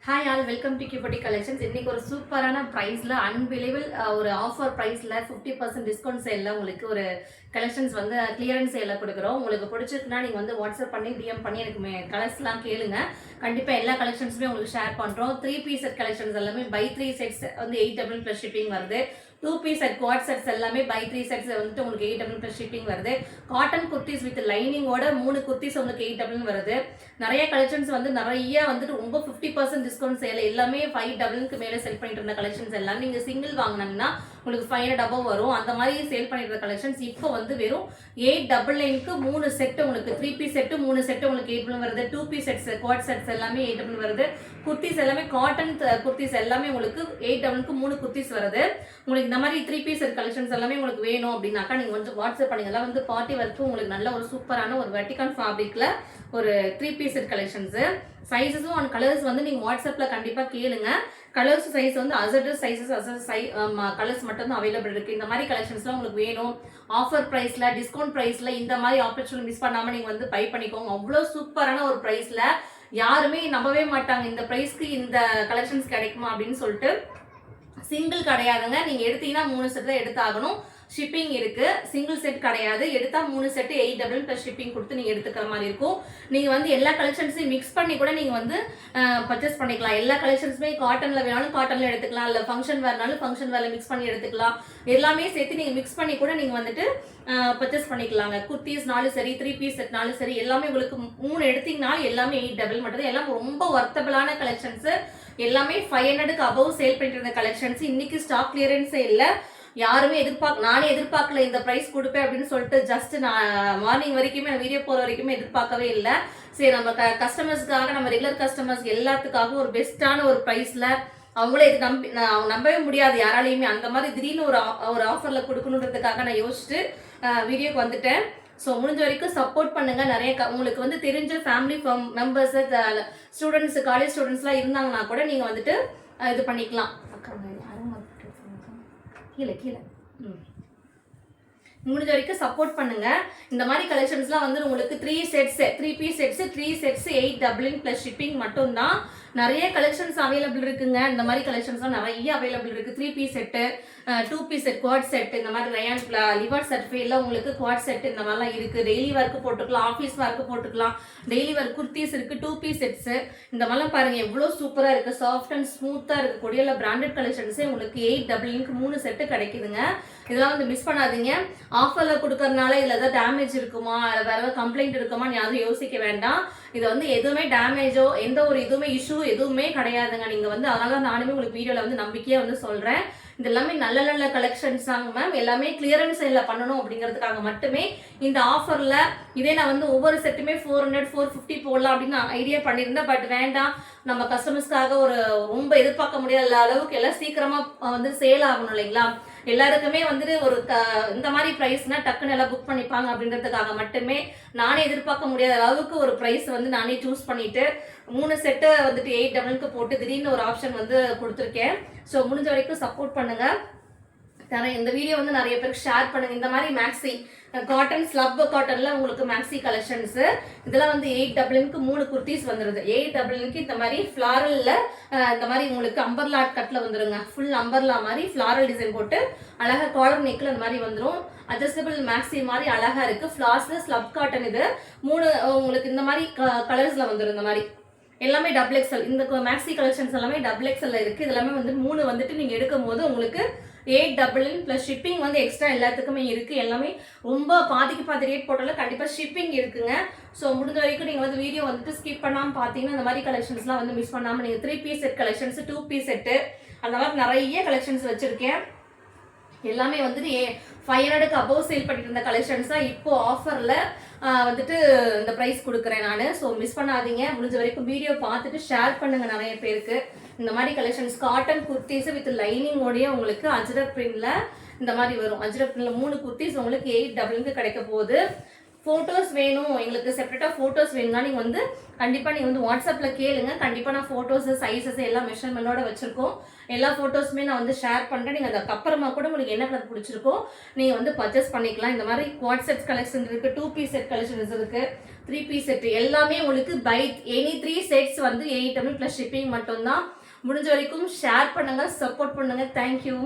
Hi all welcome to கியூபட்டி collections. இன்னைக்கு ஒரு சூப்பரான ப்ரைஸில் அன்பிலீவபிள் ஒரு ஆஃபர் ப்ரைஸில் 50% டிஸ்கவுண்ட் சேலில் உங்களுக்கு ஒரு கலெக்ஷன்ஸ் வந்து கிளியரன்ஸ் சேலில் கொடுக்குறோம். உங்களுக்கு பிடிச்சிருக்குன்னா நீங்கள் வந்து வாட்ஸ்அப் பண்ணி டிஎம் பண்ணி எனக்கு கலர்ஸ்லாம் கேளுங்க. கண்டிப்பாக எல்லா கலெக்ஷன்ஸுமே உங்களுக்கு ஷேர் பண்ணுறோம். 3 பீஸ் செட் கலெக்ஷன்ஸ் எல்லாமே பை 3 செட்ஸ் வந்து 800 ப்ளஸ் ஷிப்பிங் வருது. 2 பீஸ் செட் குவாட் செட்ஸ் எல்லாமே பை 3 செட்ஸ் வந்துட்டு உங்களுக்கு 800 ப்ளஸ் ஷிப்பிங் வருது. காட்டன் குர்த்திஸ் வித் லைனிங்கோட 3 குர்த்திஸ் உங்களுக்கு 800 வருது. நிறைய கலெக்ஷன்ஸ் வந்து நிறைய வந்துட்டு ரொம்ப 50% டிஸ்கவுண்ட் சேல் எல்லாமே 500க்கு மேலே செல் பண்ணிட்டு இருந்த கலெக்ஷன்ஸ் எல்லாம் நீங்கள் சிங்கிள் வாங்கினீங்கன்னா உங்களுக்கு 500 above வரும். அந்த மாதிரி சேல் பண்ணிட்டு இருந்த கலெக்ஷன்ஸ் இப்போ வந்து வெறும் 899க்கு 3 செட் உங்களுக்கு 3 பீஸ் செட்டு 3 செட்டு உங்களுக்கு 800 வருது. 2 பீஸ் செட்ஸ் குவாட் செட்ஸ் எல்லாமே 800 வருது. குர்த்திஸ் எல்லாமே காட்டன் குர்த்திஸ் எல்லாமே உங்களுக்கு 800க்கு 3 குர்த்திஸ் வருது. உங்களுக்கு இந்த மாதிரி 3 பீஸ் செட் கலெக்ஷன்ஸ் எல்லாமே உங்களுக்கு வேணும் அப்படின்னாக்கா நீங்கள் வந்து வாட்ஸ்அப் பண்ணுங்க. எல்லாம் வந்து பார்ட்டி ஒர்க்கு உங்களுக்கு நல்ல ஒரு சூப்பரான ஒரு வெர்டிகல் ஃபேப்ரிக்ல ஒரு 3 பீஸ் செட் கலெக்ஷன்ஸ் சைஸஸும் அண்ட் கலர்ஸ் வந்து நீங்கள் வாட்ஸ்அப்பில் கண்டிப்பாக கேளுங்க. கலர்ஸ் சைஸ் வந்து அசர்டர் சைஸஸ் கலர்ஸ் மட்டும் தான் அவைலபிள் இருக்குது. இந்த மாதிரி கலெக்ஷன்ஸ்லாம் உங்களுக்கு வேணும் ஆஃபர் ப்ரைஸில் டிஸ்கவுண்ட் ப்ரைஸில் இந்த மாதிரி ஆப்பர்ச்சுனிட்டி மிஸ் பண்ணாமல் நீங்கள் வந்து பை பண்ணிக்கோங்க. அவ்வளோ சூப்பரான ஒரு ப்ரைஸில் யாருமே நம்பவே மாட்டாங்க இந்த ப்ரைஸ்க்கு இந்த கலெக்ஷன்ஸ் கிடைக்குமா அப்படின்னு சொல்லிட்டு. சிங்கிள் கிடையாதுங்க, நீங்கள் எடுத்தீங்கன்னா 3 செட் தான் எடுத்தாகணும். ஷிப்பிங் இருக்கு, சிங்கிள் செட் கிடையாது. எடுத்தா 3 செட் 800 ப்ளஸ் ஷிப்பிங் கொடுத்து நீங்க எடுத்துக்கிற மாதிரி இருக்கும். நீங்க வந்து எல்லா கலெக்ஷன்ஸையும் மிக்ஸ் பண்ணி கூட நீங்க வந்து பர்ச்சேஸ் பண்ணிக்கலாம். எல்லா கலெக்ஷன்ஸுமே காட்டன்ல வேணாலும் காட்டன்ல எடுத்துக்கலாம், இல்ல ஃபங்க்ஷன் வேர்னாலும் ஃபங்க்ஷன் வேர்ல மிக்ஸ் பண்ணி எடுத்துக்கலாம். எல்லாமே சேர்த்து நீங்க மிக்ஸ் பண்ணி கூட நீங்க வந்துட்டு பர்ச்சேஸ் பண்ணிக்கலாங்க. குர்த்திஸ்னாலும் சரி 3 பீஸ் செட்னாலும் சரி எல்லாமே உங்களுக்கு 3 எடுத்தீங்கனாலும் எல்லாமே 800 மட்டும் தான். எல்லாம் ரொம்ப வர்த்தபிளான கலெக்ஷன்ஸ், எல்லாமே 500க்கு above சேல் பண்ணிட்டு இருந்த கலெக்ஷன்ஸ். இன்னைக்கு ஸ்டாக் கிளியரன்ஸே இல்லை. யாருமே நானே எதிர்பார்க்கல இந்த ப்ரைஸ் கொடுப்பேன் அப்படின்னு சொல்லிட்டு. ஜஸ்ட் நான் மார்னிங் வரைக்குமே வீடியோ போகிற வரைக்குமே எதிர்பார்க்கவே இல்லை. சரி நம்ம கஸ்டமர்ஸ்க்காக நம்ம ரெகுலர் கஸ்டமர்ஸ் எல்லாத்துக்காக ஒரு பெஸ்ட்டான ஒரு ப்ரைஸில் அவங்களே இது நம்பவே முடியாது யாராலையுமே. அந்த மாதிரி திடீர்னு ஒரு ஆஃபரில் கொடுக்கணுன்றதுக்காக நான் யோசிச்சுட்டு வீடியோக்கு வந்துட்டேன். ஸோ முடிஞ்ச வரைக்கும் சப்போர்ட் பண்ணுங்க. நிறைய உங்களுக்கு வந்து தெரிஞ்ச ஃபேமிலி மெம்பர்ஸு ஸ்டூடெண்ட்ஸு காலேஜ் ஸ்டூடெண்ட்ஸ்லாம் இருந்தாங்கன்னா கூட நீங்கள் வந்துட்டு இது பண்ணிக்கலாம். கீழே முடிஞ்ச வரைக்கும் சப்போர்ட் பண்ணுங்க. இந்த மாதிரி கலெக்ஷன்ஸ்லாம் வந்து உங்களுக்கு 3 piece sets 3 sets 800 plus shipping மட்டும்தான். நிறைய கலெக்ஷன்ஸ் அவைலபிள் இருக்குங்க. இந்த மாதிரி கலெக்ஷன்ஸ்லாம் நிறைய அவைலபிள் இருக்கு. 3 piece set 2 piece set quad set இந்த மாதிரி ரயான் லிவர் சர்டிஃபைட்ல உங்களுக்கு குவாட் செட் இந்த மாதிரிலாம் இருக்கு. டெய்லி ஒர்க்கு போட்டுக்கலாம், ஆஃபீஸ் ஒர்க்கு போட்டுக்கலாம். டெய்லி ஒர்க் குர்த்திஸ் இருக்கு. 2 பீஸ் செட்ஸ் இந்த மாதிரிலாம் பாருங்க எவ்வளோ சூப்பரா இருக்கு. சாஃப்ட் அண்ட் ஸ்மூத்தா இருக்கு. கொடியில பிராண்டட் கலெக்ஷன்ஸே உங்களுக்கு 800க்கு 3 செட்டு கிடைக்குதுங்க. இதெல்லாம் வந்து மிஸ் பண்ணாதீங்க. ஆஃபர்ல கொடுக்கறதுனால இதுல ஏதாவது டேமேஜ் இருக்குமா, வேற ஏதாவது கம்ப்ளைண்ட் இருக்குமான்னு யாரும் யோசிக்க வேண்டாம். இது வந்து எதுவுமே டேமேஜோ எந்த ஒரு இதுவுமே இஷ்யூ எதுவுமே கிடையாதுங்க. நீங்க வந்து அதனால நானுமே உங்களுக்கு வீடியோல வந்து நம்பிக்கையா வந்து சொல்றேன். இது எல்லாமே நல்ல நல்ல கலெக்ஷன்ஸ் தாங்க மேம். எல்லாமே கிளியரன்ஸ் சேல்ல பண்ணணும் அப்படிங்கிறதுக்காக மட்டுமே இந்த ஆஃபர்ல. இதே நான் வந்து ஒவ்வொரு செட்டுமே 400 450 போடலாம் அப்படின்னு ஐடியா பண்ணியிருந்தேன். பட் வேண்டாம், நம்ம கஸ்டமர்ஸ்க்காக ஒரு ரொம்ப எதிர்பார்க்க முடியாத அளவுக்கு எல்லாம் சீக்கிரமா வந்து சேல் ஆகணும் இல்லைங்களா. எல்லாருக்குமே வந்துட்டு ஒரு இந்த மாதிரி ப்ரைஸ்னா டக்குன்னு எல்லாம் புக் பண்ணிப்பாங்க அப்படின்றதுக்காக மட்டுமே நானே எதிர்பார்க்க முடியாத அளவுக்கு ஒரு ப்ரைஸ் வந்து நானே சூஸ் பண்ணிட்டு 3 செட்டு வந்துட்டு 800க்கு போட்டு திடீர்னு ஒரு ஆப்ஷன் வந்து கொடுத்துருக்கேன். ஸோ முடிஞ்ச வரைக்கும் சப்போர்ட் பண்ணுங்க. இந்த வீடியோ வந்து நிறைய பேருக்கு ஷேர் பண்ணுங்க. இந்த மாதிரி மேக்ஸி காட்டன் ஸ்லப் காட்டன்ல உங்களுக்கு மேக்ஸி கலெக்ஷன்ஸ் இதெல்லாம் வந்து 800க்கு 3 குர்த்திஸ் வந்துருது. 800க்கு இந்த மாதிரி ஃபிளாரல்ல இந்த மாதிரி உங்களுக்கு அம்பர்லா கட்ல வந்துருங்க. ஃபுல் அம்பர்லா மாதிரி ஃபிளாரல் டிசைன் போட்டு அழகா காலர் நெக்ல இந்த மாதிரி வந்துடும். அட்ஜஸ்டபிள் மேக்ஸி மாதிரி அழகா இருக்கு. ஃபிளார்ஸ்ல ஸ்லப் காட்டன் இது 3 உங்களுக்கு இந்த மாதிரி கலர்ஸ்ல வந்துடும். இந்த மாதிரி எல்லாமே டபுள் எக்ஸ்எல். இந்த மேக்ஸி கலெக்ஷன்ஸ் எல்லாமே டபுள் எக்ஸ்எல் இருக்கு. இது எல்லாமே வந்து 3 வந்துட்டு நீங்க எடுக்கும் போது உங்களுக்கு 800 ப்ளஸ் ஷிப்பிங் வந்து எக்ஸ்ட்ரா எல்லாத்துக்குமே இருக்கு. எல்லாமே ரொம்ப பாதி ரேட் போட்டாலும் கண்டிப்பா ஷிப்பிங் இருக்குங்க. ஸோ முடிஞ்ச வரைக்கும் நீங்க வந்து வீடியோ வந்துட்டு ஸ்கிப் பண்ணாம பாத்தீங்கன்னா இந்த மாதிரி கலெக்ஷன்ஸ்லாம் வந்து மிஸ் பண்ணாம நீங்க 3 piece set collections 2 piece set அந்த மாதிரி நிறைய கலெக்ஷன்ஸ் வச்சிருக்கேன். எல்லாமே வந்துட்டு 500க்கு above சேல் பண்ணிட்டு இருந்த கலெக்ஷன்ஸ் தான் இப்போ ஆஃபர்ல வந்துட்டு இந்த ப்ரைஸ் கொடுக்குறேன் நான். ஸோ மிஸ் பண்ணாதீங்க. முடிஞ்ச வரைக்கும் வீடியோ பார்த்துட்டு ஷேர் பண்ணுங்க நிறைய பேருக்கு. இந்த மாதிரி கலெக்ஷன்ஸ் காட்டன் குர்த்திஸ் வித் லைனிங்கோடய உங்களுக்கு அஜ்ரக் பிரிண்ட்ல இந்த மாதிரி வரும். அஜ்ரக் பிரிண்ட்ல 3 குர்த்திஸ் உங்களுக்கு 800க்கு கிடைக்க போகுது. ஃபோட்டோஸ் வேணும் எங்களுக்கு செப்பரேட்டாக ஃபோட்டோஸ் வேணும்னா நீங்கள் வந்து கண்டிப்பாக நீங்கள் வந்து வாட்ஸ்அப்பில் கேளுங்க. கண்டிப்பாக நான் ஃபோட்டோஸு சைஸஸ் எல்லாம் மெஷர்மெண்டோட வச்சுருக்கோம். எல்லா ஃபோட்டோஸுமே நான் வந்து ஷேர் பண்ணுறேன். நீங்கள் அதுக்கப்புறமா கூட உங்களுக்கு என்ன கலர் பிடிச்சிருக்கோ நீங்கள் வந்து பர்ச்சேஸ் பண்ணிக்கலாம். இந்த மாதிரி குவாட் செட் கலெக்ஷன் இருக்குது, 2 பீஸ் செட் கலெக்ஷன்ஸ் இருக்குது, 3 பீஸ் செட் எல்லாமே உங்களுக்கு பை எனி 3 செட்ஸ் வந்து 800 + ஷிப்பிங் மட்டும்தான். முடிஞ்ச வரைக்கும் ஷேர் பண்ணுங்கள், சப்போர்ட் பண்ணுங்கள். தேங்க்யூ.